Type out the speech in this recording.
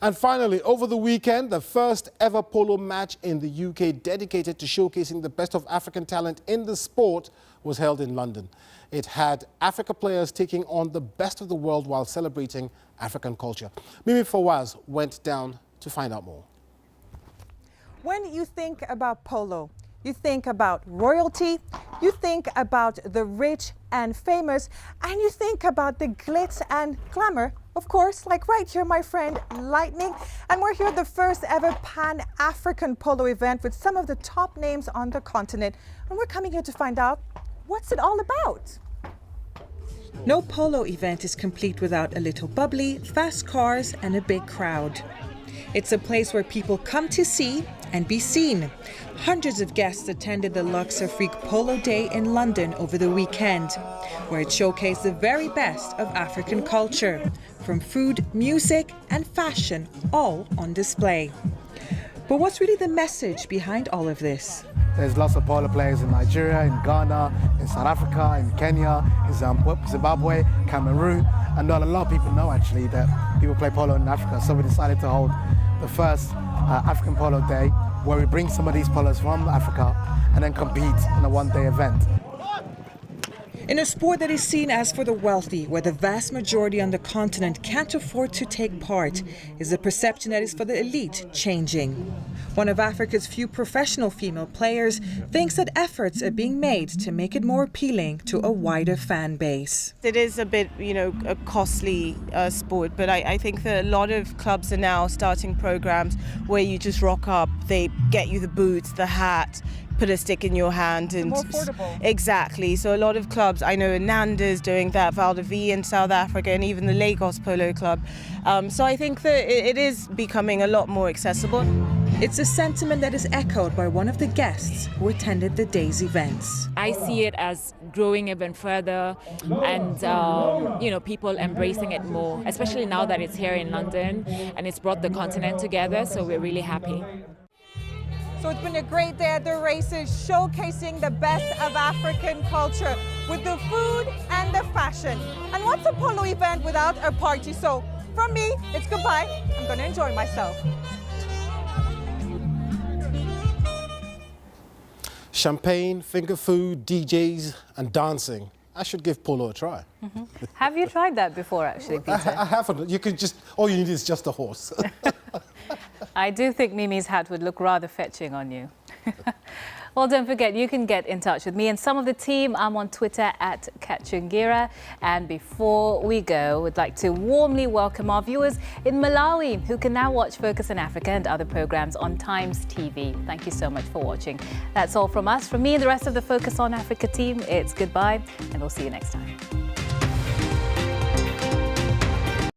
And finally, over the weekend, the first ever polo match in the UK dedicated to showcasing the best of African talent in the sport was held in London. It had Africa players taking on the best of the world while celebrating African culture. Mimi Fawaz went down to find out more. When you think about polo, you think about royalty, you think about the rich and famous, and you think about the glitz and glamour. Of course, like right here, my friend, Lightning. And we're here at the first ever Pan-African polo event with some of the top names on the continent. And we're coming here to find out, what's it all about? No polo event is complete without a little bubbly, fast cars, and a big crowd. It's a place where people come to see and be seen. Hundreds of guests attended the Lux Afrique Polo Day in London over the weekend, where it showcased the very best of African culture, from food, music, and fashion, all on display. But what's really the message behind all of this? There's lots of polo players in Nigeria, in Ghana, in South Africa, in Kenya, in Zimbabwe, Cameroon, and not a lot of people know actually that people play polo in Africa. So we decided to hold the first African Polo Day, where we bring some of these polos from Africa and then compete in a one-day event. In a sport that is seen as for the wealthy, where the vast majority on the continent can't afford to take part, is the perception that is for the elite changing. One of Africa's few professional female players thinks that efforts are being made to make it more appealing to a wider fan base. It is a bit, a costly sport, but I think that a lot of clubs are now starting programs where you just rock up, they get you the boots, the hat, put a stick in your hand, and more affordable. Exactly. So a lot of clubs, I know Nanda's doing that, Valdevi in South Africa, and even the Lagos Polo Club. So I think that it is becoming a lot more accessible. It's a sentiment that is echoed by one of the guests who attended the day's events. I see it as growing even further and, people embracing it more, especially now that it's here in London and it's brought the continent together, so we're really happy. So it's been a great day at the races, showcasing the best of African culture with the food and the fashion. And what's a polo event without a party? So from me, it's goodbye. I'm going to enjoy myself. Champagne, finger food, DJs, and dancing. I should give polo a try. Mm-hmm. Have you tried that before, actually, Peter? I haven't. You could just, all you need is just a horse. I do think Mimi's hat would look rather fetching on you. Well, don't forget, you can get in touch with me and some of the team. I'm on Twitter at Kachungira. And before we go, we'd like to warmly welcome our viewers in Malawi, who can now watch Focus on Africa and other programs on Times TV. Thank you so much for watching. That's all from us. From me and the rest of the Focus on Africa team, it's goodbye, and we'll see you next time.